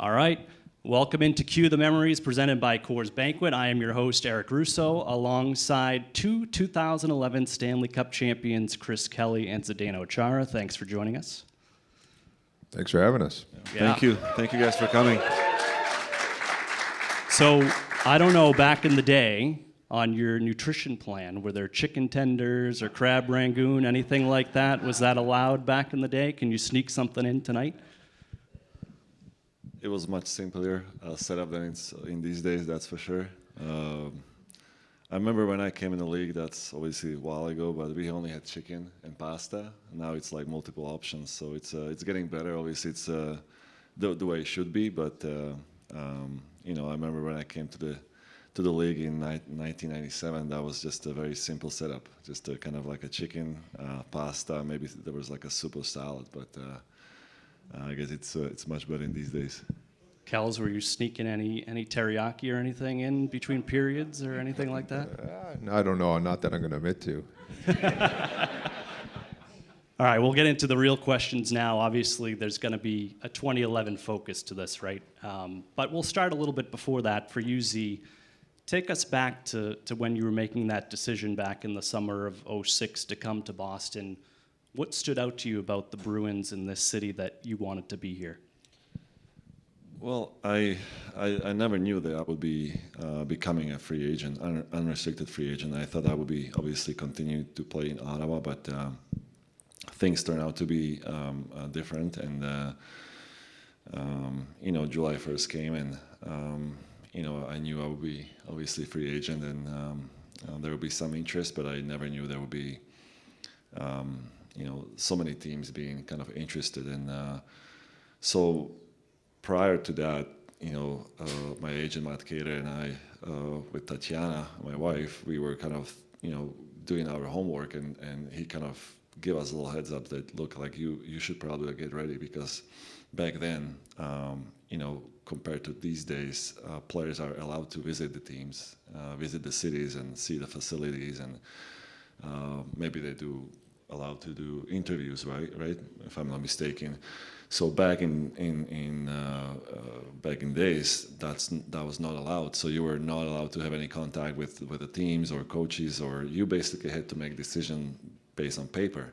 All right. Welcome into Cue the Memories, presented by Coors Banquet. I am your host, Eric Russo, alongside two 2011 Stanley Cup champions, Chris Kelly and Zdeno Chara. Thanks for joining us. Thanks for having us. Yeah. Thank you. Thank you guys for coming. So, I don't know, back in the day, on your nutrition plan, were there chicken tenders or crab rangoon, anything like that? Was that allowed back in the day? Can you sneak something in tonight? It was much simpler setup than it's in these days, that's for sure. I remember when I came in the league, that's obviously a while ago, but we only had chicken and pasta. Now it's like multiple options, so it's getting better. Obviously, it's the way it should be, but I remember when I came to the league in 1997, that was just a very simple setup, just a kind of like a chicken, pasta, maybe there was like a soup or salad, but I guess it's much better in these days. Kells, were you sneaking any teriyaki or anything in between periods or anything like that? I don't know, not that I'm going to admit to. All right, we'll get into the real questions now. Obviously, there's going to be a 2011 focus to this, right? But we'll start a little bit before that. For you, Z, take us back to when you were making that decision back in the summer of '06 to come to Boston. What stood out to you about the Bruins in this city that you wanted to be here? Well, I never knew that I would be becoming a free agent, unrestricted free agent. I thought I would be obviously continue to play in Ottawa, but things turned out to be different. And July 1st came, and I knew I would be obviously free agent, and there would be some interest, but I never knew there would be so many teams being kind of interested. And so prior to that, my agent Matt Cater and I, with Tatiana, my wife, we were kind of doing our homework, and he kind of gave us a little heads up that look, like you should probably get ready, because back then, compared to these days, players are allowed to visit the teams, visit the cities, and see the facilities, and maybe they do allowed to do interviews, right? If I'm not mistaken. So back in days, that was not allowed. So you were not allowed to have any contact with the teams or coaches, or you basically had to make decision based on paper.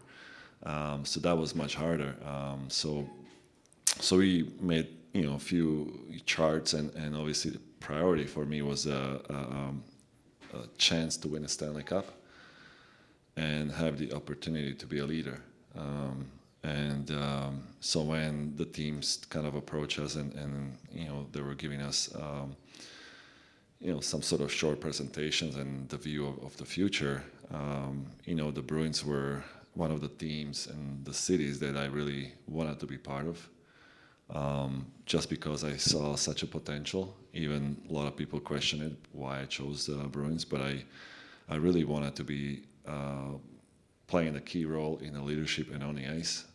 So that was much harder. So we made a few charts, and obviously the priority for me was a chance to win a Stanley Cup and have the opportunity to be a leader. So when the teams kind of approached us, and they were giving us some sort of short presentations and the view of the future, the Bruins were one of the teams and the cities that I really wanted to be part of, just because I saw such a potential. Even a lot of people questioned it, why I chose the Bruins, but I really wanted to be playing a key role in the leadership and on the ice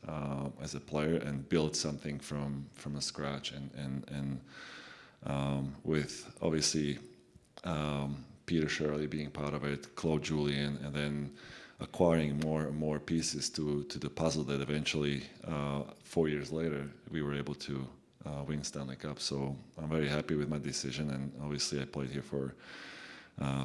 as a player, and build something from a scratch, and with obviously Peter Shirley being part of it, Claude Julien, and then acquiring more and more pieces to the puzzle that eventually 4 years later we were able to win Stanley Cup. So I'm very happy with my decision, and obviously I played here for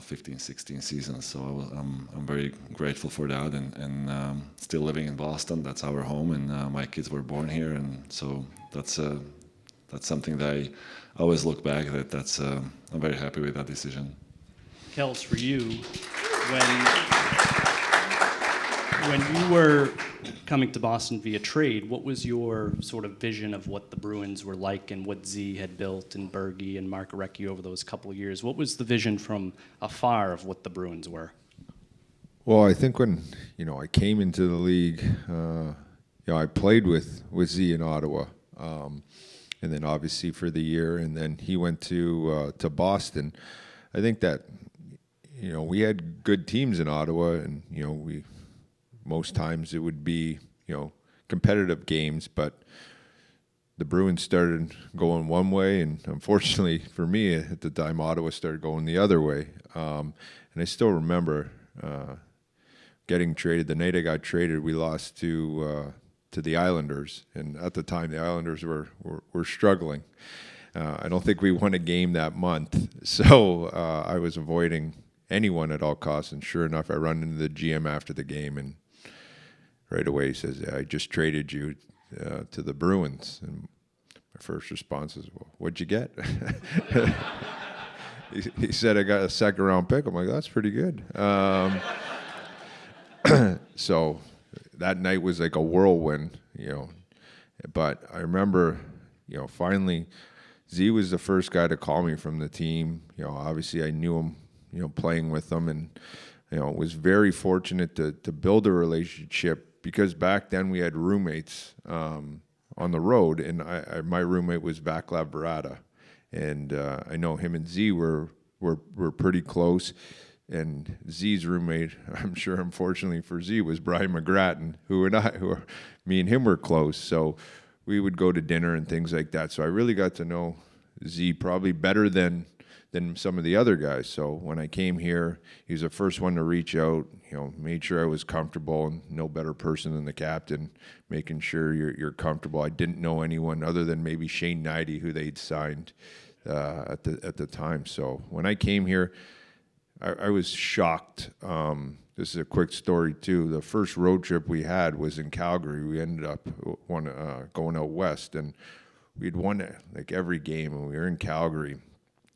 15, 16 seasons, so I'm very grateful for that, and still living in Boston. That's our home, and my kids were born here, and so that's something that I always look back at. I'm very happy with that decision. Kells, for you, when you were coming to Boston via trade, what was your sort of vision of what the Bruins were like, and what Z had built, and Bergie and Mark Recchi over those couple of years? What was the vision from afar of what the Bruins were? Well, I think when I came into the league, I played with Z in Ottawa, and then obviously for the year, and then he went to Boston. I think that we had good teams in Ottawa, and most times it would be, competitive games, but the Bruins started going one way, and unfortunately for me at the time, Ottawa started going the other way. And I still remember getting traded. The night I got traded, we lost to the Islanders, and at the time the Islanders were struggling. I don't think we won a game that month. So I was avoiding anyone at all costs. And sure enough, I run into the GM after the game, and right away he says, I just traded you to the Bruins. And my first response is, well, what'd you get? He said, I got a second-round pick. I'm like, that's pretty good. So that night was like a whirlwind, But I remember, finally, Z was the first guy to call me from the team. Obviously I knew him, playing with them, and was very fortunate to build a relationship, because back then we had roommates on the road, and my roommate was Vaclav Barada, and I know him and Z were pretty close. And Z's roommate, I'm sure, unfortunately for Z, was Brian McGrattan, me and him were close. So we would go to dinner and things like that. So I really got to know Z probably better than some of the other guys. So when I came here, he was the first one to reach out, made sure I was comfortable, and no better person than the captain, making sure you're comfortable. I didn't know anyone other than maybe Shane Knighty, who they'd signed at the time. So when I came here, I was shocked. This is a quick story too. The first road trip we had was in Calgary. We ended up going out west, and we'd won like every game, and we were in Calgary.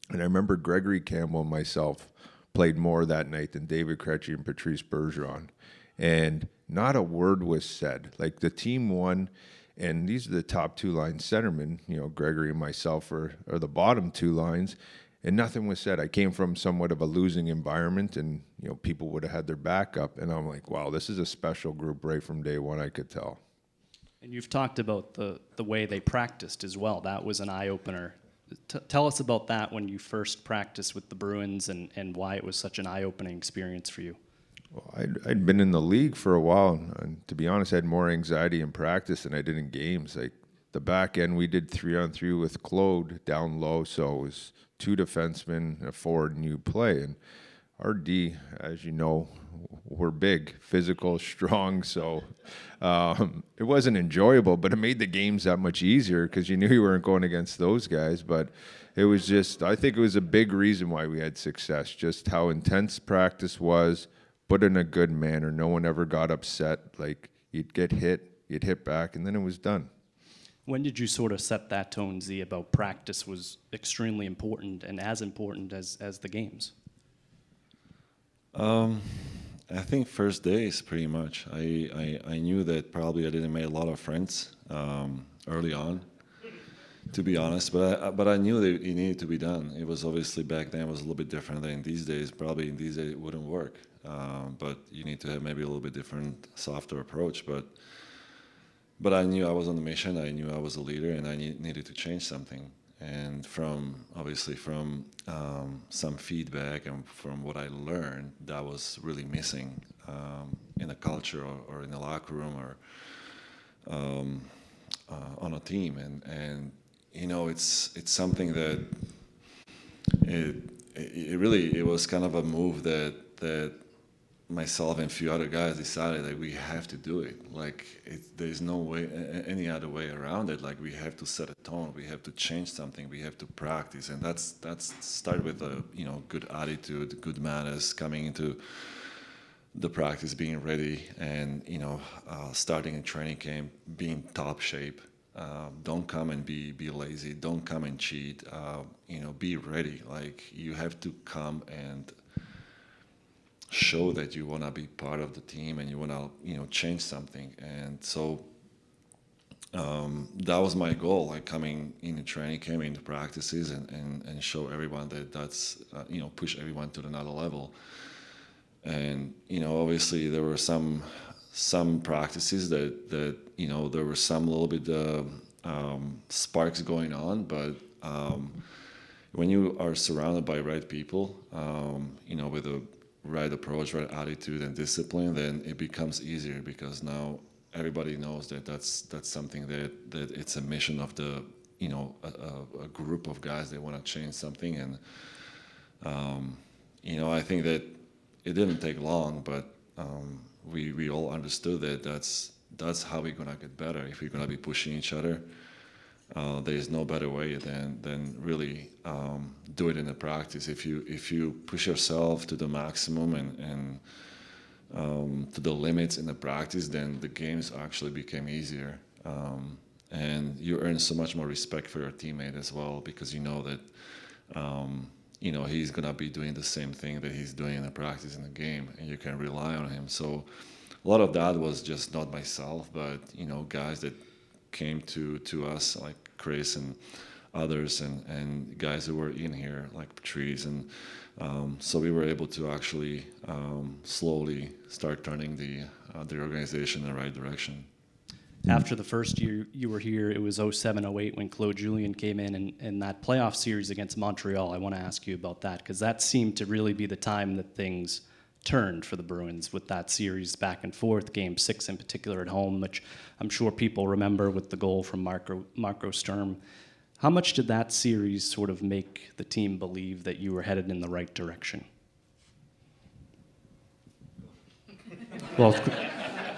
And I remember Gregory Campbell and myself played more that night than David Krejci and Patrice Bergeron, and not a word was said. Like, the team won, and these are the top two line centermen. Gregory and myself are the bottom two lines. And nothing was said. I came from somewhat of a losing environment, and people would have had their back up. And I'm like, wow, this is a special group right from day one, I could tell. And you've talked about the way they practiced as well. That was an eye-opener. Tell us about that when you first practiced with the Bruins, and why it was such an eye-opening experience for you. Well, I'd been in the league for a while, and to be honest, I had more anxiety in practice than I did in games. Like, the back end, we did 3-on-3 with Claude down low, so it was 2 defensemen, a forward, and you play. And our D, as you know, we're big, physical, strong, so it wasn't enjoyable, but it made the games that much easier because you knew you weren't going against those guys. But it was just, I think it was a big reason why we had success, just how intense practice was, but in a good manner. No one ever got upset. Like, you'd get hit, you'd hit back, and then it was done. When did you sort of set that tone, Z, about practice was extremely important, and as important as the games? I think first days, pretty much. I knew that probably I didn't make a lot of friends early on, to be honest. But I knew that it needed to be done. It was obviously, back then, it was a little bit different than these days. Probably in these days it wouldn't work. But you need to have maybe a little bit different, softer approach. But I knew I was on the mission. I knew I was a leader, and I needed to change something. And from some feedback and from what I learned, that was really missing in a culture or in a locker room or on a team. And it's something that it was kind of a move that myself and a few other guys decided that we have to do it. Like, there's no way, any other way around it. Like, we have to set a tone. We have to change something. We have to practice, and that's start with a good attitude, good manners, coming into the practice, being ready, and starting in training camp, being top shape. Don't come and be lazy. Don't come and cheat. Be ready. Like, you have to come and show that you want to be part of the team and you want to change something. And so that was my goal, like coming into training, came into practices and show everyone that's push everyone to another level. And obviously there were some practices that there were some little bit sparks going on, but when you are surrounded by right people, with a right approach, right attitude, and discipline, then it becomes easier, because now everybody knows that that's something that it's a mission of the a group of guys that want to change something. And I think that it didn't take long, but we all understood that that's how we're gonna get better. If we're gonna be pushing each other, there is no better way than really do it in the practice. If you push yourself to the maximum and to the limits in the practice, then the games actually became easier. And you earn so much more respect for your teammate as well, because you know that he's gonna be doing the same thing that he's doing in the practice in the game, and you can rely on him. So a lot of that was just not myself, but guys that came to us like Chris and others, and guys who were in here like Patrice, and so we were able to actually slowly start turning the organization in the right direction. After the first year you were here, it was 07-08 when Claude Julien came in that playoff series against Montreal. I want to ask you about that, because that seemed to really be the time that things turned for the Bruins with that series back and forth, Game 6 in particular at home, which I'm sure people remember with the goal from Marco Sturm. How much did that series sort of make the team believe that you were headed in the right direction? Well,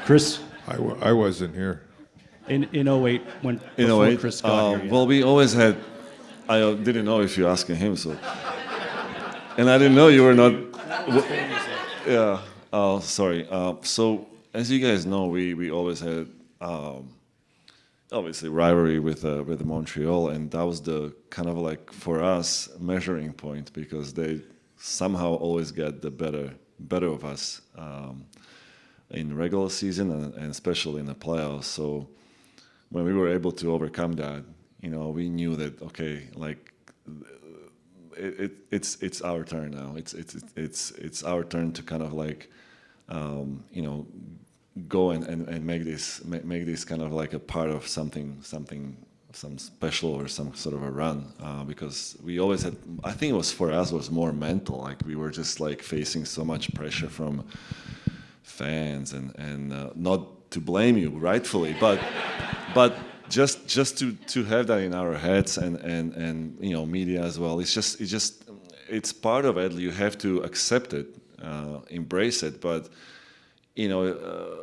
Chris? I wasn't here. In 08, before Chris got here. Yeah. Well, we always had. I didn't know if you're asking him, so. And I didn't know you were not. Yeah. Oh, sorry. So, as you guys know, we always had obviously rivalry with Montreal, and that was the kind of like for us measuring point, because they somehow always get the better of us in regular season and especially in the playoffs. So when we were able to overcome that, we knew that okay, like it's our turn now. It's our turn to kind of like go and make this kind of like a part of some special or some sort of a run, because we always had, I think it was for us was more mental, like we were just like facing so much pressure from fans and not to blame you rightfully, but just to have that in our heads and media as well. It's part of it. You have to accept it, embrace it, but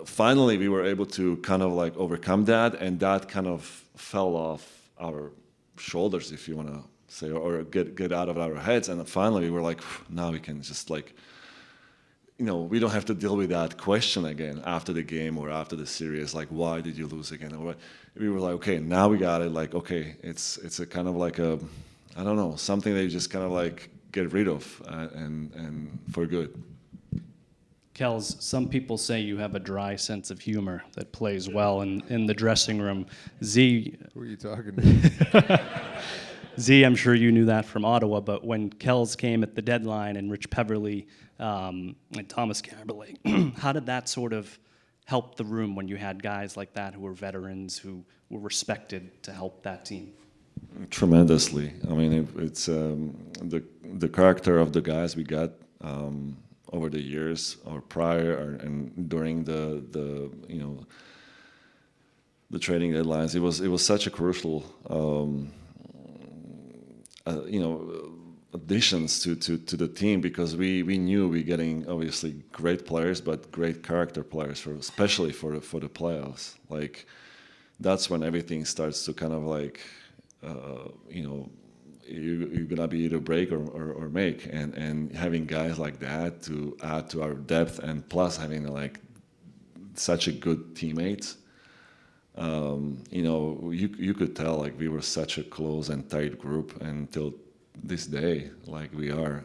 finally we were able to kind of like overcome that, and that kind of fell off our shoulders, if you want to say, or get out of our heads. And finally we were like, now we can just like, we don't have to deal with that question again after the game or after the series, like why did you lose again? Or we were like, okay, now we got it. Like, okay, it's a kind of like a, I don't know, something that you just kind of like get rid of and for good. Kels, some people say you have a dry sense of humor that plays well in the dressing room. Z, Who are you talking to? Z, I'm sure you knew that from Ottawa, but when Kels came at the deadline and Rich Peverley and Thomas Caberlet, how did that sort of help the room when you had guys like that who were veterans, who were respected to help that team? Tremendously. I mean, it's the character of the guys we got over the years or prior and during the trading deadlines. It was such a crucial additions to the team, because we knew we getting obviously great players, but great character players especially for the playoffs. Like that's when everything starts to kind of like you're gonna be either break or make, and having guys like that to add to our depth, and plus having like such a good teammates. You could tell like we were such a close and tight group until this day, like we are.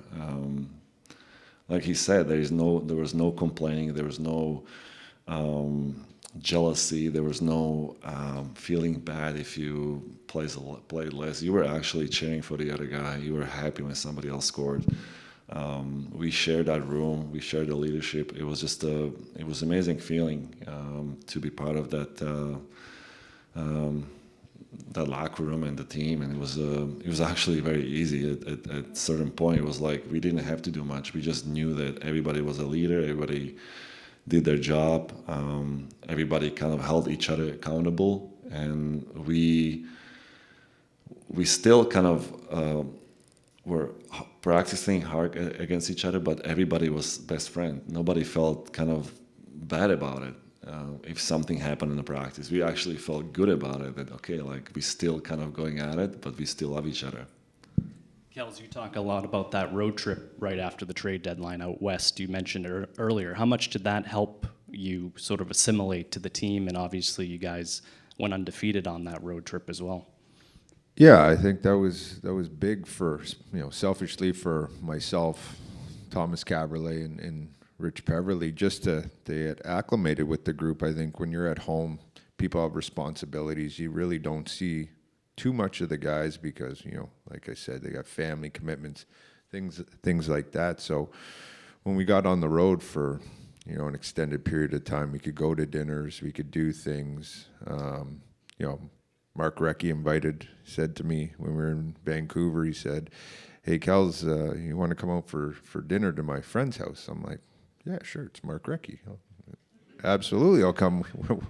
Like he said, there was no complaining, there was no jealousy, there was no feeling bad if you played less. You were actually cheering for the other guy. You were happy when somebody else scored. We shared that room. We shared the leadership. It was just it was an amazing feeling to be part of that locker room and the team. And it was actually very easy at a certain point. It was like we didn't have to do much. We just knew that everybody was a leader. Everybody did their job. Everybody kind of held each other accountable, and we still kind of were practicing hard against each other, but everybody was best friend. Nobody felt kind of bad about it. if something happened in the practice. We actually felt good about it, that, okay, like, we still kind of going at it, but we still love each other. Kels, you talk a lot about that road trip right after the trade deadline out west. You mentioned it earlier. How much did that help you sort of assimilate to the team? And obviously you guys went undefeated on that road trip as well. Yeah, I think that was big for, selfishly for myself, Thomas Caberlet, and Rich Peverly, just to get acclimated with the group. I think when you're at home, people have responsibilities. You really don't see too much of the guys because, like I said, they got family commitments, things like that. So when we got on the road for, an extended period of time, we could go to dinners, we could do things. Mark Recchi said to me when we were in Vancouver, he said, "Hey, Kels, you want to come out for dinner to my friend's house?" I'm like, "Yeah, sure, it's Mark Recchi. Absolutely, I'll come.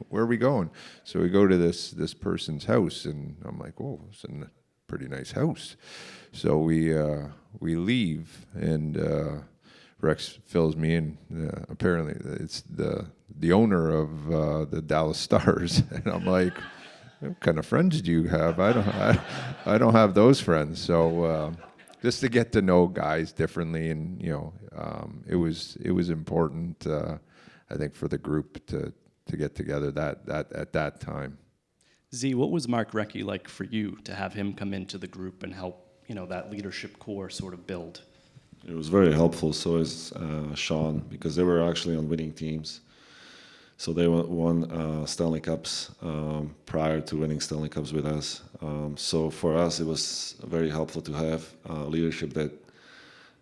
Where are we going?" So we go to this person's house, and I'm like, "Whoa, it's a pretty nice house." So we leave, and Rex fills me in. Apparently, it's the owner of the Dallas Stars, and I'm like, "What kind of friends do you have? I don't have those friends." So just to get to know guys differently, and it was important. I think for the group to get together that at that time. Z, what was Mark Recchi like for you to have him come into the group and help that leadership core sort of build? It was very helpful. So is Sean, because they were actually on winning teams. So they won Stanley Cups prior to winning Stanley Cups with us. So for us, it was very helpful to have leadership that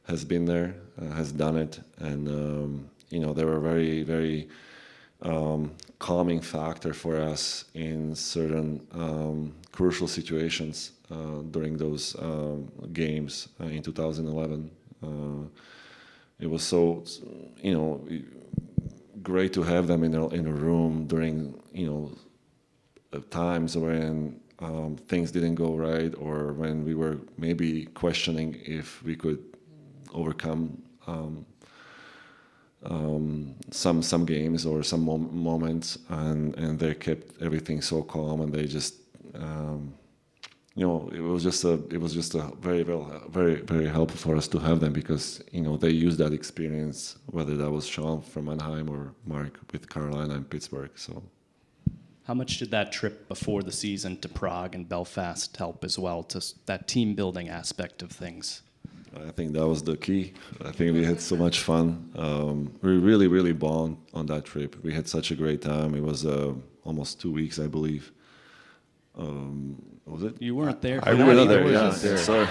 has been there, has done it, and they were very, very calming factor for us in certain crucial situations during those games in 2011. It was so, great to have them in a room during, times when things didn't go right, or when we were maybe questioning if we could overcome some games or some moments, and they kept everything so calm, and they just it was just a very very helpful for us to have them, because they used that experience, whether that was Sean from Anaheim or Mark with Carolina and Pittsburgh. So how much did that trip before the season to Prague and Belfast help as well, to that team building aspect of things? I think that was the key. I think we had so much fun. We really, really bonded on that trip. We had such a great time. It was almost 2 weeks, I believe. Was it? You weren't there. I wasn't there. Yeah, There. sorry.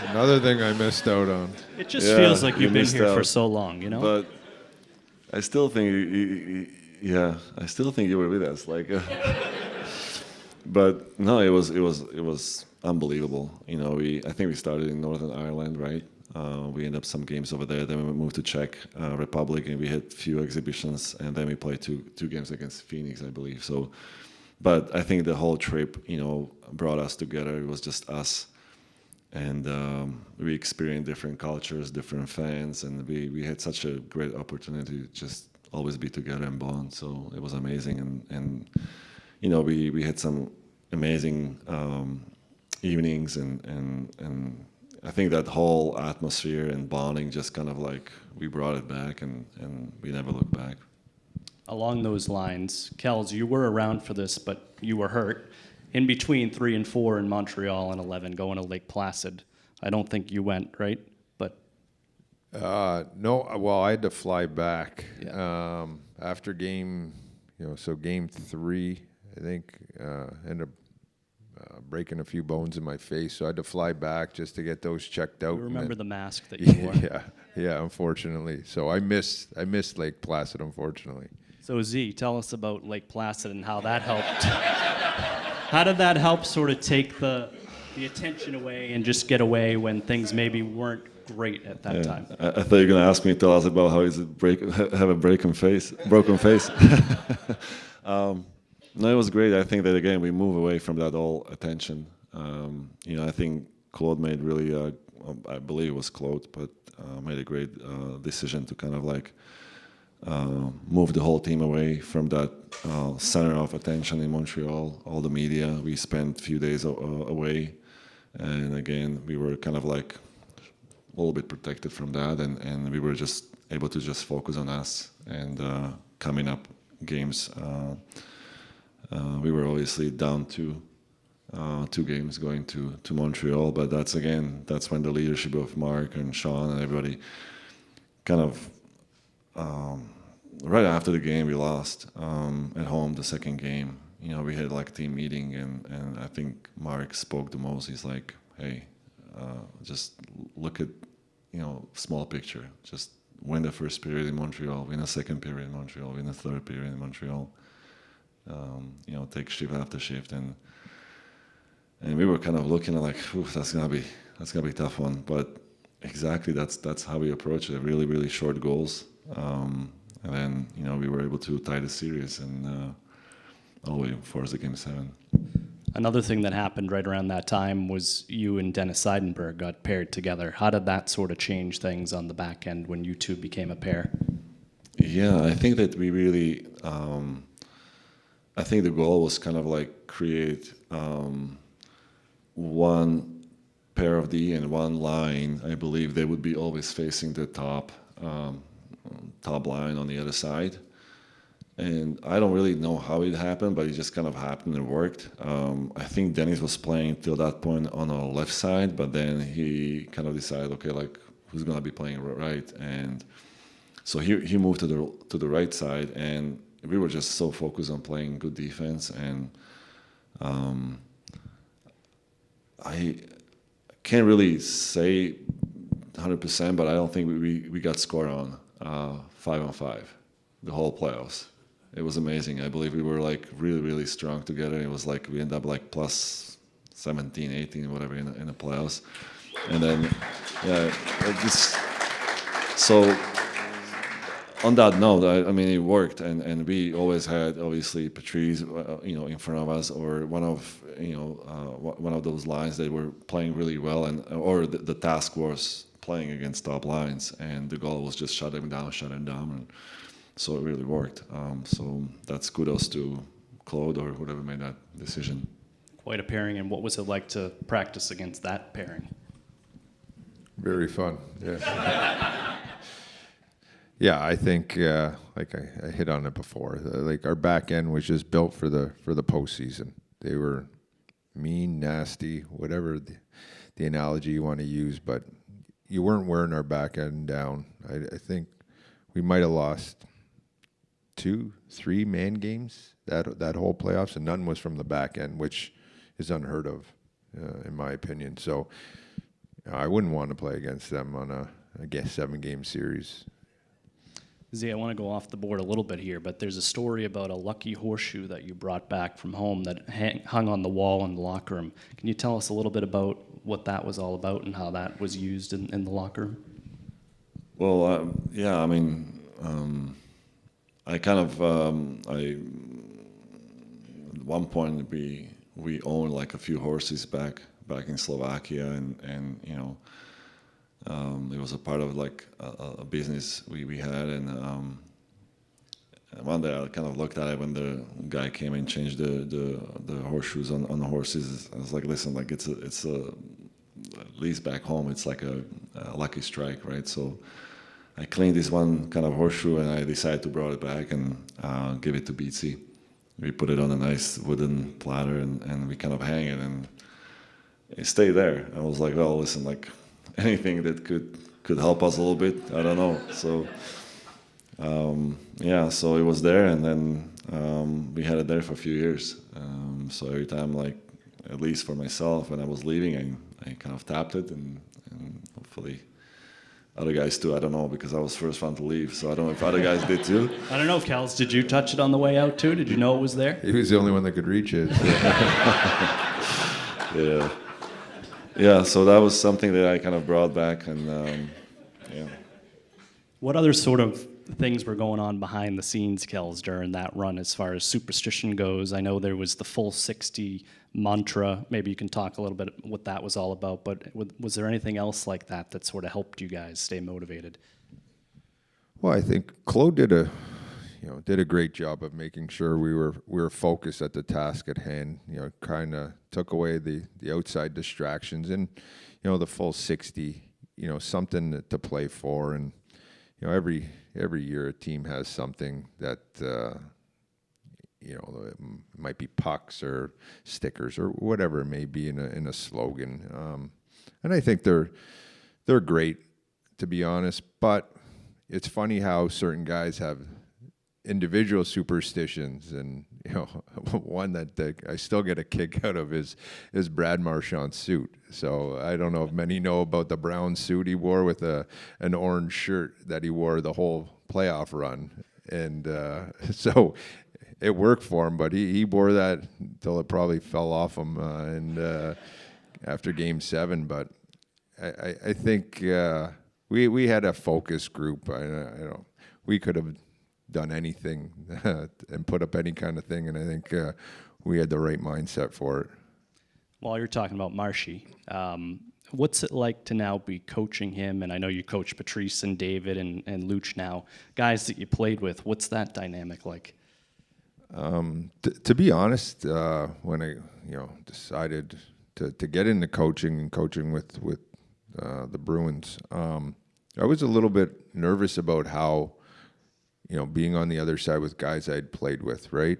Another thing I missed out on. It just feels like you you've been missed here for out. so long, But I still think, I still think you were with us. But no, it was unbelievable. I think we started in Northern Ireland, right? We ended up some games over there. Then we moved to Czech Republic, and we had few exhibitions, and then we played two games against Phoenix, I believe. So, but I think the whole trip, brought us together. It was just us, and we experienced different cultures, different fans, and we had such a great opportunity to just always be together and bond. So it was amazing, and we had some amazing evenings, and I think that whole atmosphere and bonding just kind of we brought it back, and we never looked back. Along those lines, Kels, you were around for this, but you were hurt in between 3 and 4 in Montreal and 11, going to Lake Placid. I don't think you went, right? But No, well, I had to fly back Yeah. after game, so game 3, I think, ended up breaking a few bones in my face, so I had to fly back just to get those checked out. you remember the mask that you wore. yeah, unfortunately. So I missed Lake Placid, unfortunately. So Z, tell us about Lake Placid and how that helped. How did that help sort of take the attention away and just get away when things maybe weren't great at that time? I thought you were going to ask me to tell us about how is it have a broken face. No, it was great. I think that, again, we move away from that all attention. I think Claude made really, I believe it was Claude, but made a great decision to kind of moved the whole team away from that center of attention in Montreal, all the media. We spent a few days away, and again, we were kind of like a little bit protected from that, and we were just able to just focus on us and coming up games. We were obviously down two games going to Montreal, but that's when the leadership of Mark and Sean and everybody kind of right after the game we lost at home the second game. We had like team meeting, and I think Mark spoke the most. He's like, hey, just look at small picture. Just win the first period in Montreal, win the second period in Montreal, win the third period in Montreal. Take shift after shift, and we were kind of looking at like, that's gonna be a tough one. But exactly that's how we approach it. Really, really short goals, and then we were able to tie the series and all the way force the game 7. Another thing that happened right around that time was you and Dennis Seidenberg got paired together. How did that sort of change things on the back end when you two became a pair? Yeah, I think that we really. I think the goal was kind of like create one pair of D and one line. I believe they would be always facing the top line on the other side. And I don't really know how it happened, but it just kind of happened and worked. I think Dennis was playing till that point on the left side, but then he kind of decided, okay, like who's gonna be playing right? And so he moved to the right side, and we were just so focused on playing good defense. And I can't really say 100%, but I don't think we got scored on 5-on-5 the whole playoffs. It was amazing. I believe we were like really, really strong together. It was like we ended up like plus 17, 18, whatever in the playoffs. And then, so on that note, I mean, it worked, and we always had obviously Patrice, in front of us, or one of those lines that were playing really well, or the task was playing against top lines, and the goal was just shut them down, and so it really worked. So that's kudos to Claude or whoever made that decision. Quite a pairing, and what was it like to practice against that pairing? Very fun. Yeah. Yeah, I think like I hit on it before. Like our back end was just built for the postseason. They were mean, nasty, whatever the analogy you want to use, but you weren't wearing our back end down. I think we might have lost 2-3 man games that whole playoffs, and none was from the back end, which is unheard of, in my opinion. So I wouldn't want to play against them on a 7-game series. Z, I want to go off the board a little bit here, but there's a story about a lucky horseshoe that you brought back from home that hung on the wall in the locker room. Can you tell us a little bit about what that was all about and how that was used in the locker room? Well, yeah, I mean, I kind of, at one point we owned like a few horses back in Slovakia, and it was a part of like a business we had, and one day I kind of looked at it when the guy came and changed the horseshoes on the horses. I was like, listen, like it's a at least back home it's like a lucky strike, right? So I cleaned this one kind of horseshoe, and I decided to bring it back and give it to BC. We put it on a nice wooden platter, and we kind of hang it, and it stayed there. I was like, well, listen, like anything that could help us a little bit, I don't know. So yeah, so it was there, and then we had it there for a few years. So every time, like at least for myself, when I was leaving, I kind of tapped it, and hopefully other guys too. I don't know, because I was first one to leave, so I don't know if other guys did too. I don't know, Kels, did you touch it on the way out too? Did you know it was there? He was the only one that could reach it. Yeah. Yeah, so that was something that I kind of brought back, and yeah. What other sort of things were going on behind the scenes, Kels, during that run as far as Superstition goes? I know there was the full 60 mantra. Maybe you can talk a little bit what that was all about, but was there anything else like that sort of helped you guys stay motivated? Well, I think Claude did a great job of making sure we were focused at the task at hand. Kind of took away the outside distractions, and the full 60. Something to play for, and every year a team has something that it might be pucks or stickers or whatever it may be in a slogan. And I think they're great, to be honest, but it's funny how certain guys have individual superstitions, and one that I still get a kick out of is Brad Marchand's suit. So I don't know if many know about the brown suit he wore with an orange shirt that he wore the whole playoff run, and so it worked for him, but he wore that until it probably fell off him and after Game 7. But I think we had a focus group. We could have done anything and put up any kind of thing, and I think we had the right mindset for it. While you're talking about Marshy, what's it like to now be coaching him? And I know you coach Patrice and David and Luch now, guys that you played with. What's that dynamic like? To be honest, when I decided to get into coaching with the Bruins, I was a little bit nervous about how being on the other side with guys I'd played with, right?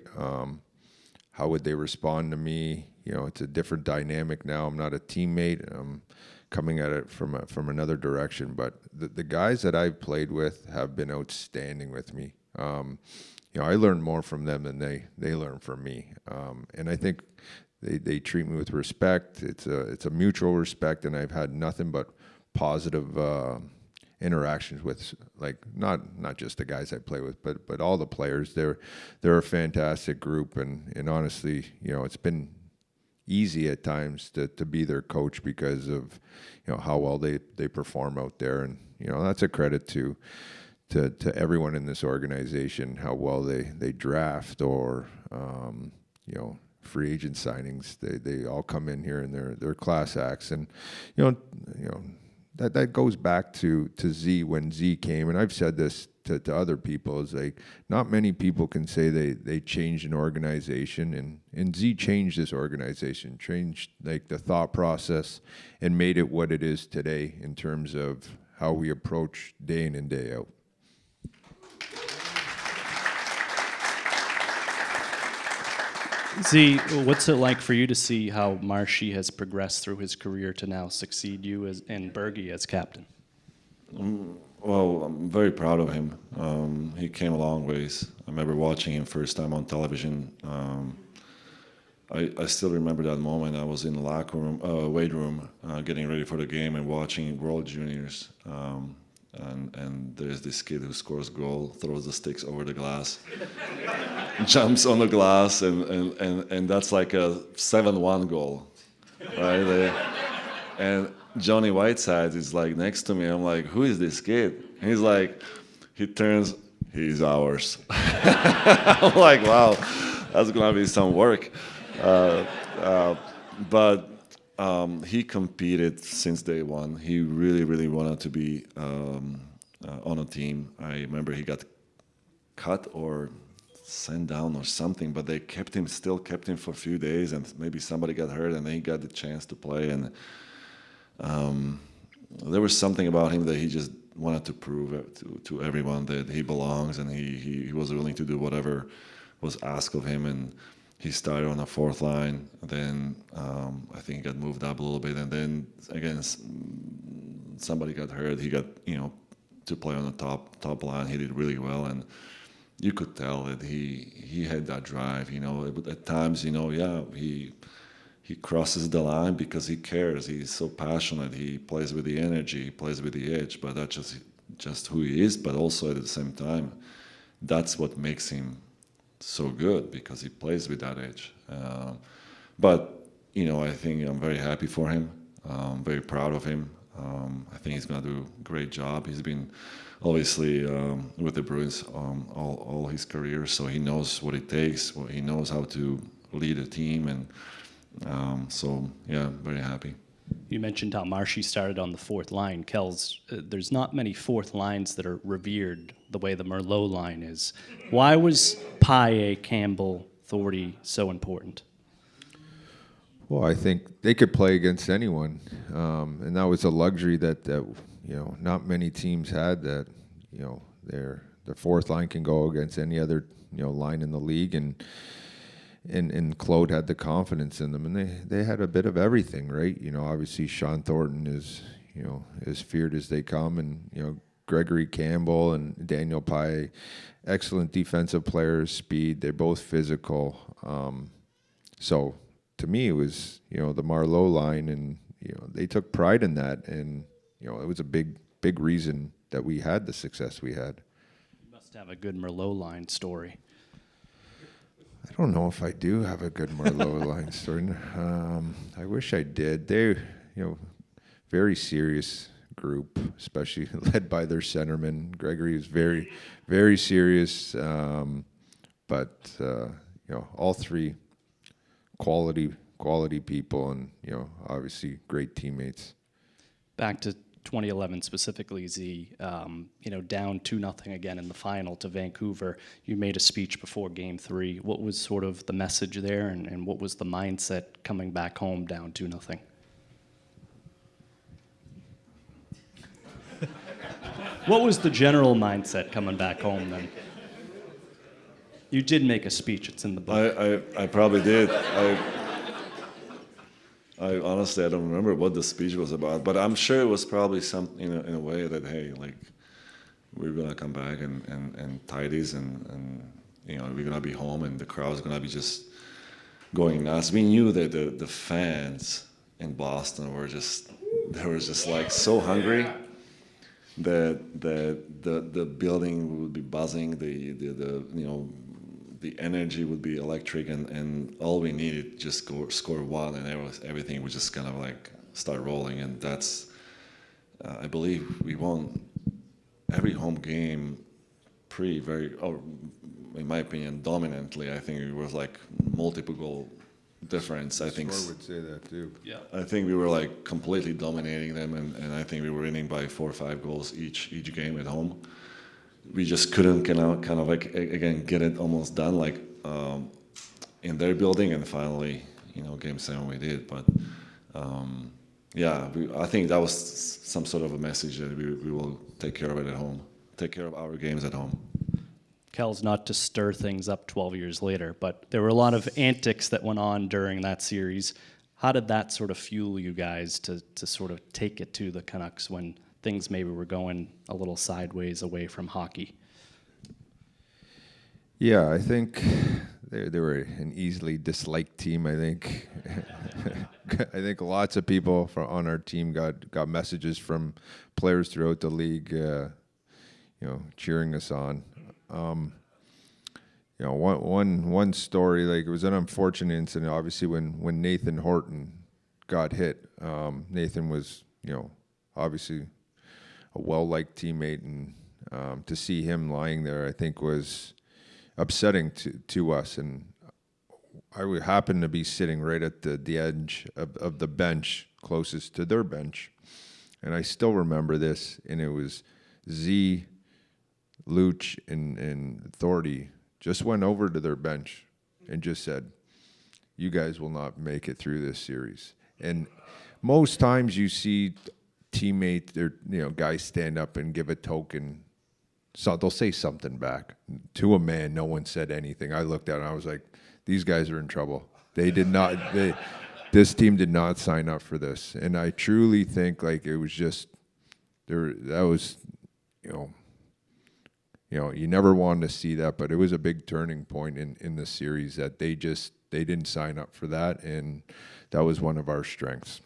How would they respond to me? It's a different dynamic now. I'm not a teammate. I'm coming at it from another direction. But the guys that I've played with have been outstanding with me. I learn more from them than they learn from me. And I think they treat me with respect. It's a mutual respect, and I've had nothing but positive interactions with, like, not just the guys I play with, but all the players. They're a fantastic group, and honestly, it's been easy at times to be their coach because of how well they perform out there, and that's a credit to everyone in this organization, how well they draft or free agent signings. They all come in here and they're class acts, and that goes back to Z when Z came, and I've said this to other people, is like, not many people can say they changed an organization, and Z changed this organization, changed like the thought process, and made it what it is today in terms of how we approach day in and day out. Z, what's it like for you to see how Marshy has progressed through his career to now succeed you and Bergie as captain? Well, I'm very proud of him. He came a long ways. I remember watching him first time on television. I still remember that moment. I was in the locker room, weight room, getting ready for the game and watching World Juniors. And there's this kid who scores a goal, throws the sticks over the glass, jumps on the glass, and that's like a 7-1 goal, right? And Johnny Whiteside is like next to me. I'm like, who is this kid? And he's like, he turns, he's ours. I'm like, wow, that's gonna be some work. But he competed since day one. He really, really wanted to be on a team. I remember he got cut or sent down or something, but they still kept him for a few days, and maybe somebody got hurt, and then he got the chance to play. And there was something about him that he just wanted to prove to everyone that he belongs, and he was willing to do whatever was asked of him. And he started on the fourth line. Then I think he got moved up a little bit, and then again somebody got hurt. He got to play on the top line. He did really well, and you could tell that he had that drive. At times, he crosses the line because he cares. He's so passionate. He plays with the energy. He plays with the edge. But that's just who he is. But also at the same time, that's what makes him so good, because he plays with that edge. But I think I'm very happy for him. I'm very proud of him. I think he's going to do a great job. He's been obviously with the Bruins all his career, so he knows what it takes. He knows how to lead a team, and so yeah, very happy. You mentioned how Marshy started on the fourth line. Kells, there's not many fourth lines that are revered the way the Merlo line is. Why was Paille, Campbell, Thornton so important? Well, I think they could play against anyone, and that was a luxury that not many teams had. That their fourth line can go against any other line in the league, and Claude had the confidence in them, and they had a bit of everything, right? Obviously Sean Thornton is as feared as they come, and Gregory Campbell and Daniel Paille, excellent defensive players, speed. They're both physical. So to me, it was the Marleau line, and they took pride in that, and it was a big reason that we had the success we had. You must have a good Merlot line story. I don't know if I do have a good Merlot line story. I wish I did. They're very serious group, especially led by their centerman. Gregory is very, very serious, but all three quality people, and obviously great teammates. Back to 2011 specifically, Z, down 2-0 again in the final to Vancouver. You made a speech before Game 3. What was sort of the message there, and what was the mindset coming back home down 2-0? What was the general mindset coming back home then? You did make a speech. It's in the book. I probably did. I honestly, I don't remember what the speech was about, but I'm sure it was probably something in a way that, hey, like, we're gonna come back and tie these, and we're gonna be home, and the crowd's gonna be just going nuts. We knew that the fans in Boston were just like so hungry that the building would be buzzing, the energy would be electric, and all we needed just score one, and everything was just kind of like start rolling. And that's, I believe we won every home game in my opinion, dominantly. I think it was like multiple goal difference. I think Score would say that too. Yeah. I think we were like completely dominating them, and I think we were winning by 4 or 5 goals each game at home. We just couldn't kind of like again get it almost done like in their building, and finally Game 7 we did. But I think that was some sort of a message that we will take care of it at home, take care of our games at home. Kel's, not to stir things up 12 years later, but there were a lot of antics that went on during that series. How did that sort of fuel you guys to sort of take it to the Canucks when things maybe were going a little sideways away from hockey? Yeah, I think they were an easily disliked team. I think I think lots of people on our team got messages from players throughout the league, cheering us on. One story, like, it was an unfortunate incident. Obviously, when Nathan Horton got hit, Nathan was obviously a well-liked teammate, and to see him lying there, I think, was upsetting to us. And I would happen to be sitting right at the edge of the bench closest to their bench, and I still remember this. And it was Z, Luch, and Thordy just went over to their bench and just said, "You guys will not make it through this series." And most times you see teammates, guys stand up and give a token. So they'll say something back. To a man, no one said anything. I looked at it and I was like, these guys are in trouble. They did not. This team did not sign up for this. And I truly think, like, it was just there. That was, you never wanted to see that, but it was a big turning point in the series that they didn't sign up for that, and that was one of our strengths.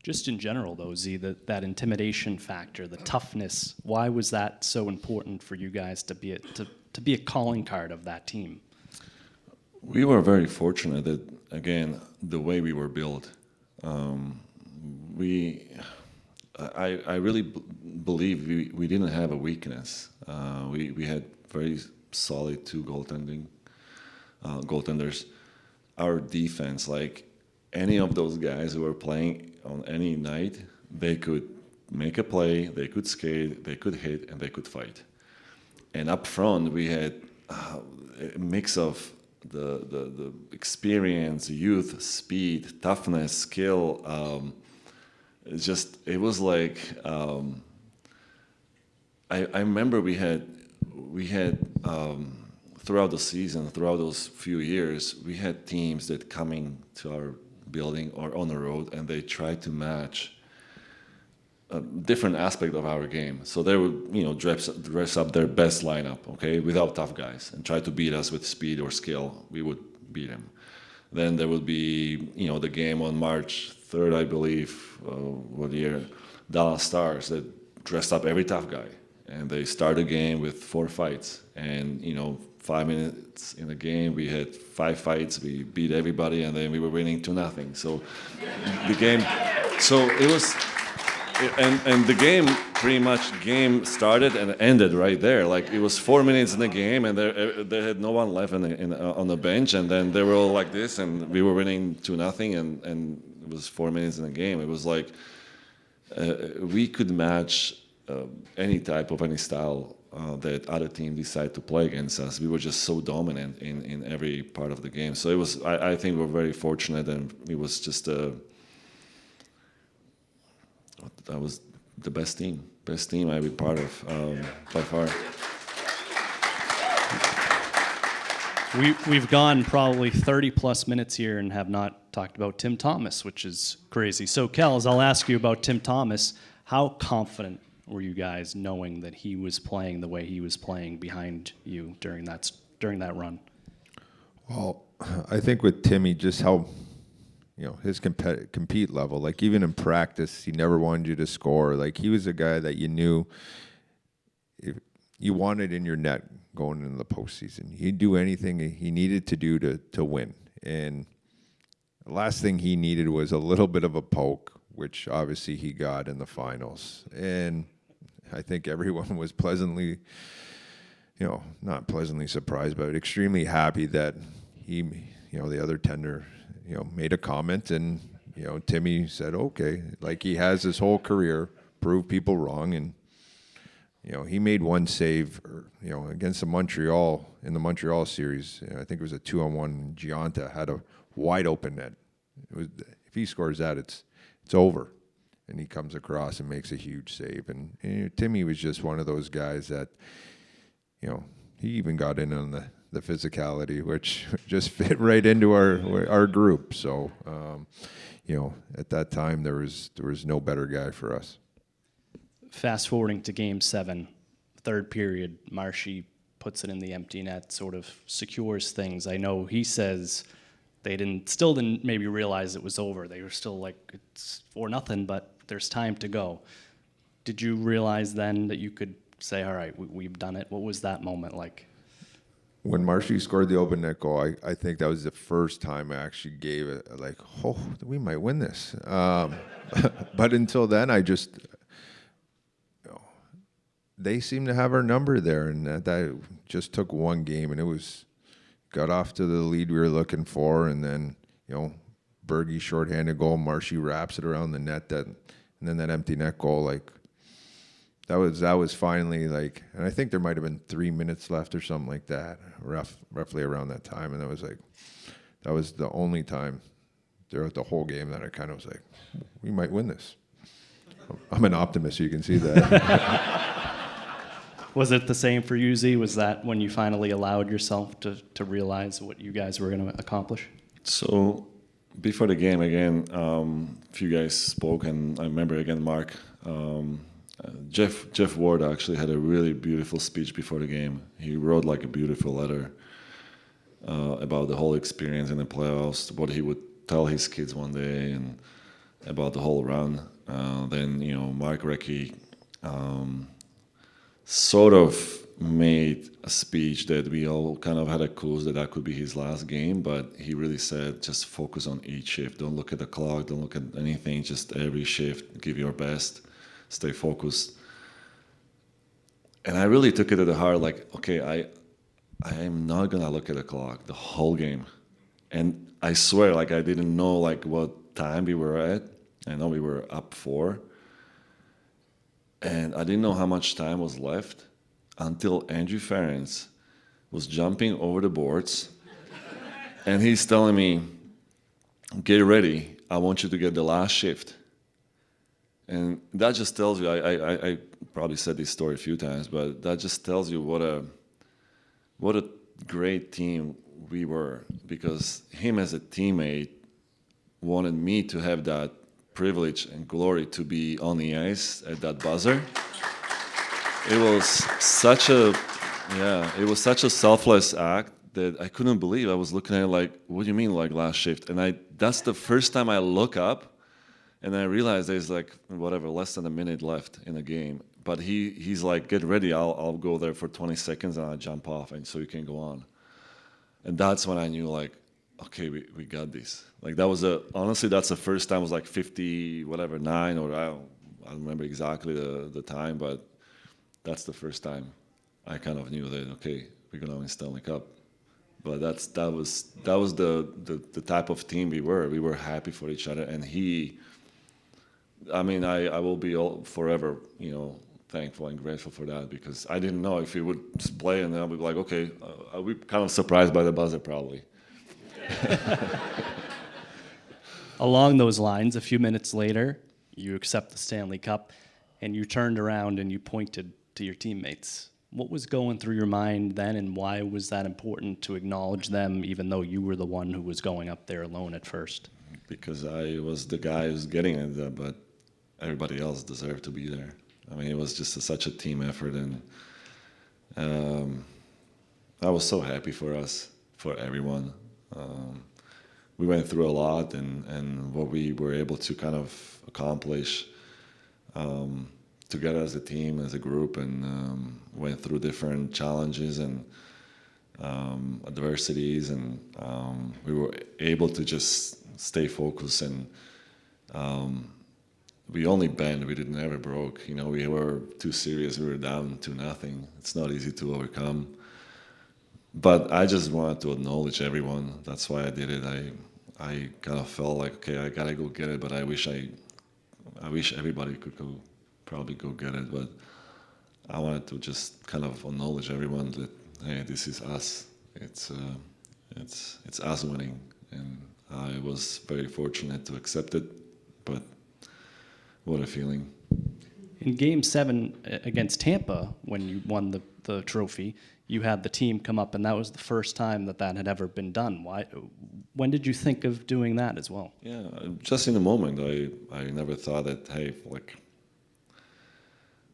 Just in general, though, Z, that intimidation factor, the toughness, why was that so important for you guys to be a calling card of that team? We were very fortunate that, again, the way we were built, I really believe we didn't have a weakness. We had very solid 2 goaltenders. Our defense, like any of those guys who were playing on any night, they could make a play, they could skate, they could hit, and they could fight. And up front, we had a mix of the experience, youth, speed, toughness, skill. It was like, I remember we had throughout the season, throughout those few years, we had teams that coming to our building or on the road, and they tried to match a different aspect of our game. So they would, dress up their best lineup, okay, without tough guys, and try to beat us with speed or skill. We would beat them. Then there would be, the game on March 3rd, I believe, what year, Dallas Stars, that dressed up every tough guy. And they start a game with 4 fights. And, 5 minutes in the game, we had 5 fights, we beat everybody, and then we were winning 2-0. So the game, it was, and the game, pretty much game started and ended right there. Like, it was 4 minutes in the game, and they had no one left on the bench, and then they were all like this, and we were winning 2-0, and it was 4 minutes in the game. It was like, we could match any type of any style that other team decide to play against us. We were just so dominant in every part of the game. So it was, I think we're very fortunate, and it was just that was the best team I've been part of by far. We've gone probably 30 plus minutes here and have not talked about Tim Thomas, which is crazy. So Kels, I'll ask you about Tim Thomas. How confident were you guys knowing that he was playing the way he was playing behind you during that run? Well, I think with Timmy, just how, his compete level, like even in practice, he never wanted you to score. Like, he was a guy that you knew if you wanted in your net going into the postseason. He'd do anything he needed to do to win. And the last thing he needed was a little bit of a poke, which obviously he got in the finals. And I think everyone was pleasantly, not pleasantly surprised, but extremely happy that he, the other tender, made a comment, and, Timmy said, okay, like he has his whole career, proved people wrong. And, he made one save, against the Montreal, in the Montreal series. I think it was a 2-on-1. Gianta had a wide open net. If he scores that, it's over. And he comes across and makes a huge save. And Timmy was just one of those guys that, he even got in on the physicality, which just fit right into our group. So, at that time, there was no better guy for us. Fast forwarding to Game 7, third period, Marshy puts it in the empty net, sort of secures things. I know he says they still didn't maybe realize it was over. They were still like, it's 4-0, but there's time to go. Did you realize then that you could say, all right, we've done it? What was that moment like? When Marshy scored the open net goal, I think that was the first time I actually gave it, like, oh, we might win this. But until then, I just, they seemed to have our number there, and that just took one game, and it was, got off to the lead we were looking for, and then, Bergie shorthanded goal, Marshy wraps it around the net, and then that empty net goal, like, that was finally, like, and I think there might have been 3 minutes left or something like that, roughly around that time, and that was the only time throughout the whole game that I kind of was like, we might win this. I'm an optimist, you can see that. Was it the same for you, Z? Was that when you finally allowed yourself to realize what you guys were going to accomplish? So before the game, again, a few guys spoke, and I remember, again, Mark, Jeff Ward actually had a really beautiful speech before the game. He wrote like a beautiful letter about the whole experience in the playoffs, what he would tell his kids one day, and about the whole run. Then, Mark Recchi sort of made a speech that we all kind of had a clue that could be his last game, but he really said, just focus on each shift. Don't look at the clock, don't look at anything, just every shift, give your best, stay focused. And I really took it to the heart, like, okay, I am not gonna look at the clock the whole game. And I swear, like, I didn't know like what time we were at. I know we were up 4. And I didn't know how much time was left. until Andrew Ference was jumping over the boards, and he's telling me, "Get ready, I want you to get the last shift." And that just tells you, I probably said this story a few times, but that just tells you what a great team we were, because him as a teammate wanted me to have that privilege and glory to be on the ice at that buzzer. It was such a selfless act that I couldn't believe. I was looking at it like, what do you mean, like last shift? And that's the first time I look up, and I realized there's like less than a minute left in the game. But he's like, get ready, I'll go there for 20 seconds and I'll jump off, and so you can go on. And that's when I knew, like, okay, we got this. Like, that was honestly, that's the first time. It was like 9, or I don't remember exactly the time, but that's the first time I kind of knew that, okay, we're gonna win Stanley Cup. But that was the type of team we were. We were happy for each other, and I will be forever, thankful and grateful for that, because I didn't know if he would play, and then I'll be like, okay, I'll be kind of surprised by the buzzer probably. Along those lines, a few minutes later, you accept the Stanley Cup, and you turned around and you pointed to your teammates. What was going through your mind then, and why was that important to acknowledge them, even though you were the one who was going up there alone at first? Because I was the guy who's getting it, but everybody else deserved to be there. I mean, it was just such a team effort, and I was so happy for us, for everyone. We went through a lot, and what we were able to kind of accomplish together as a team, as a group, and went through different challenges and adversities, and we were able to just stay focused, and we only bent, we didn't ever broke. We were too serious, we were down to nothing. It's not easy to overcome. But I just wanted to acknowledge everyone. That's why I did it. I kind of felt like, okay, I gotta go get it, but I wish everybody could probably go get it. But I wanted to just kind of acknowledge everyone that, hey, this is us. It's us winning, and I was very fortunate to accept it. But what a feeling. In Game 7 against Tampa, when you won the trophy, you had the team come up, and that was the first time that had ever been done. When did you think of doing that as well? Yeah, just in the moment. I never thought that, hey, like,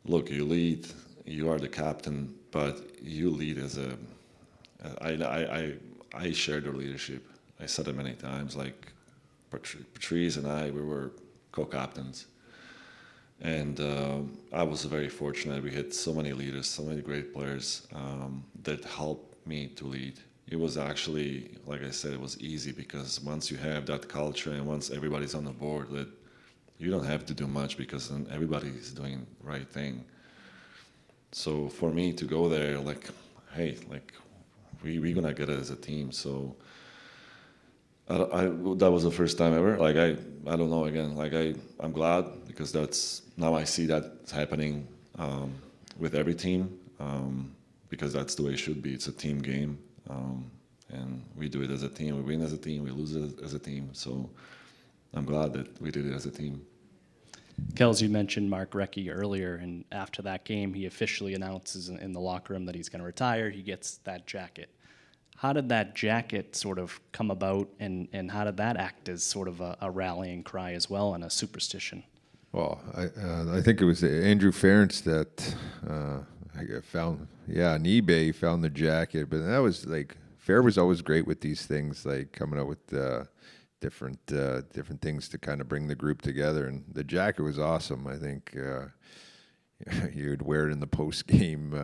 look, you lead, you are the captain, but you lead as I share their leadership. I said it many times, like, Patrice and I, we were co-captains. And I was very fortunate. We had so many leaders, so many great players that helped me to lead. It was actually, like I said, it was easy, because once you have that culture and once everybody's on the board, that you don't have to do much, because then everybody's doing the right thing. So for me to go there, like, hey, like, we're gonna get it as a team. So that was the first time ever. Like, I don't know, again, like, I'm glad, because now I see that happening with every team, because that's the way it should be. It's a team game, and we do it as a team. We win as a team, we lose as a team. So I'm glad that we did it as a team. Kels, you mentioned Mark Recchi earlier, and after that game, he officially announces in the locker room that he's going to retire. He gets that jacket. How did that jacket sort of come about, and how did that act as sort of a rallying cry as well, and a superstition? Well, I think it was Andrew Ference that I found, on eBay, found the jacket. But that was like, Fair was always great with these things, like coming up with different things to kind of bring the group together. And the jacket was awesome. I think you'd wear it in the post-game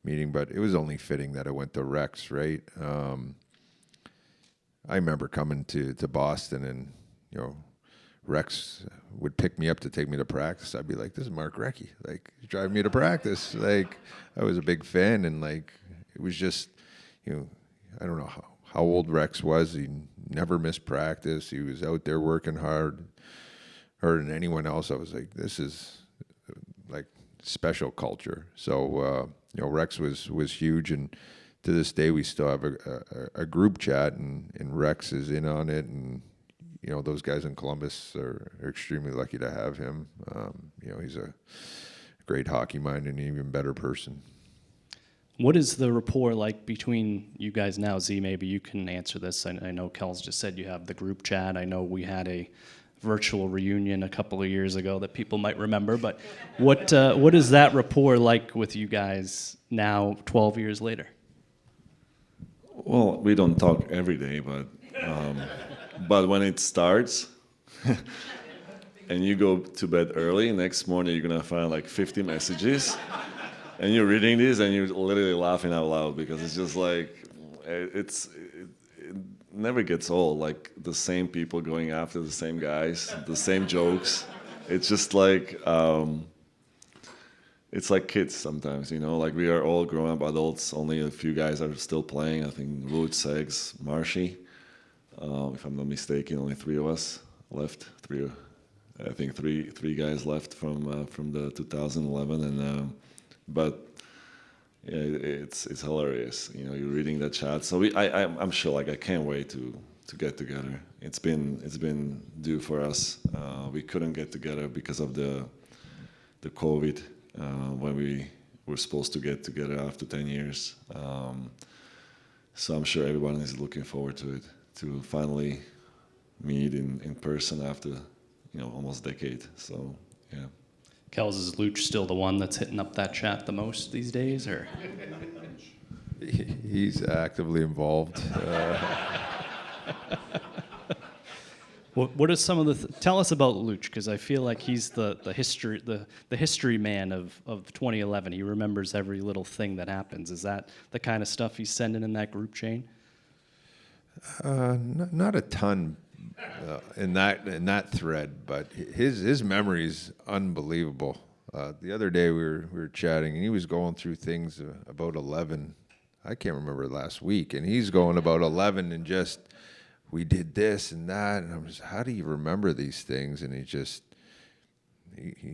meeting, but it was only fitting that it went to Rex, right? I remember coming to Boston, and Rex would pick me up to take me to practice. I'd be like, "This is Mark Recchi. Like, he's driving me to practice." Like, I was a big fan, and like, it was just, I don't know how old Rex was. He never missed practice. He was out there working harder than anyone else. I was like, this is like special culture. So Rex was huge, and to this day we still have a group chat, and Rex is in on it, and those guys in Columbus are extremely lucky to have him. He's a great hockey mind and an even better person. What is the rapport like between you guys now? Z, maybe you can answer this. I know Kel's just said you have the group chat. I know we had a virtual reunion a couple of years ago that people might remember. But what is that rapport like with you guys now, 12 years later? Well, we don't talk every day, but when it starts and you go to bed early, next morning you're going to find like 50 messages. And you're reading this and you're literally laughing out loud because it's just like, it never gets old. Like the same people going after the same guys, the same jokes. It's just like, it's like kids sometimes, like we are all grown up adults. Only a few guys are still playing. I think Wood, Segs, Marshy. If I'm not mistaken, only 3 of us left. Three guys left from the 2011 and. But yeah, it's hilarious, you're reading that chat. So I'm sure, like I can't wait to get together. It's been due for us. We couldn't get together because of the COVID when we were supposed to get together after 10 years. So I'm sure everyone is looking forward to it, to finally meet in person after almost a decade. So yeah. Kels, is Luch still the one that's hitting up that chat the most these days, or? He's actively involved. What are some of the? Tell us about Luch, because I feel like he's the history man of 2011. He remembers every little thing that happens. Is that the kind of stuff he's sending in that group chain? Not a ton. In that thread, but his memory is unbelievable. The other day we were chatting, and he was going through things about 11. I can't remember last week, and he's going about 11 and just we did this and that, and I'm just, how do you remember these things? And he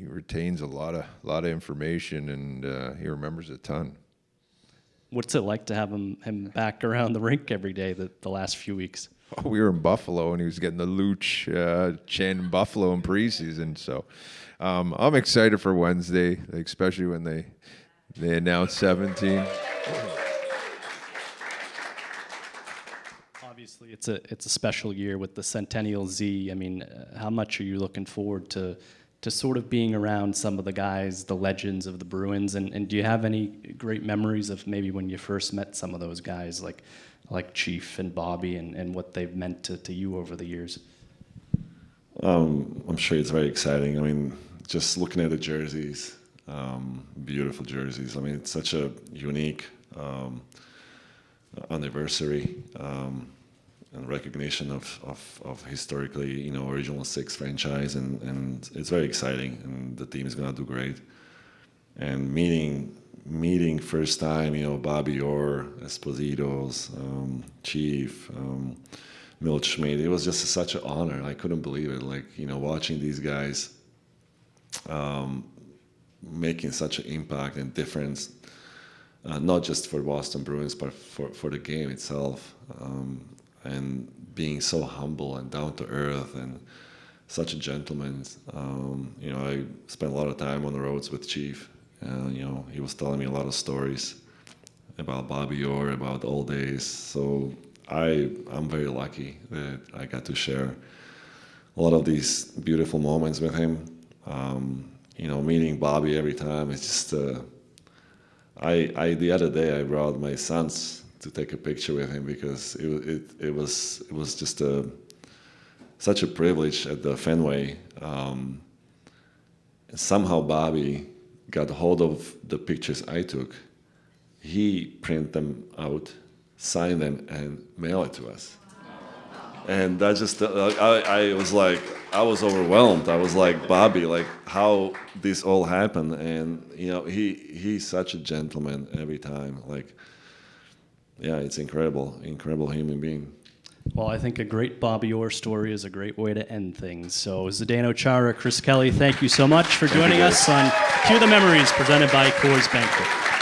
retains a lot of information, and he remembers a ton. What's it like to have him back around the rink every day the last few weeks? Oh, we were in Buffalo, and he was getting the Luch chant in Buffalo in preseason. So I'm excited for Wednesday, especially when they announce 17. Obviously, it's a special year with the Centennial Z. I mean, how much are you looking forward to sort of being around some of the guys, the legends of the Bruins? And do you have any great memories of maybe when you first met some of those guys, like Chief and Bobby, and what they've meant to you over the years? I'm sure it's very exciting. I mean, just looking at the jerseys, beautiful jerseys. I mean, it's such a unique anniversary and recognition of historically, original 6 franchise, and it's very exciting, and the team is gonna do great. And meeting first time, Bobby Orr, Espositos, Chief, Milt Schmidt. It was just such an honor. I couldn't believe it. Like, watching these guys making such an impact and difference, not just for Boston Bruins, but for the game itself, and being so humble and down to earth and such a gentleman. I spent a lot of time on the roads with Chief. He was telling me a lot of stories about Bobby Orr, about old days. So I'm very lucky that I got to share a lot of these beautiful moments with him. Meeting Bobby every time, it's just, the other day I brought my sons to take a picture with him because it was just such a privilege at the Fenway. Somehow Bobby got hold of the pictures I took. He printed them out, signed them, and mailed it to us. And that just, I was overwhelmed. I was like, Bobby, like how this all happened. And, he's such a gentleman every time. Like, yeah, it's incredible human being. Well, I think a great Bobby Orr story is a great way to end things. So, Zdeno Chara, Chris Kelly, thank you so much for joining us on Cue the Memories, presented by Coors Banquet.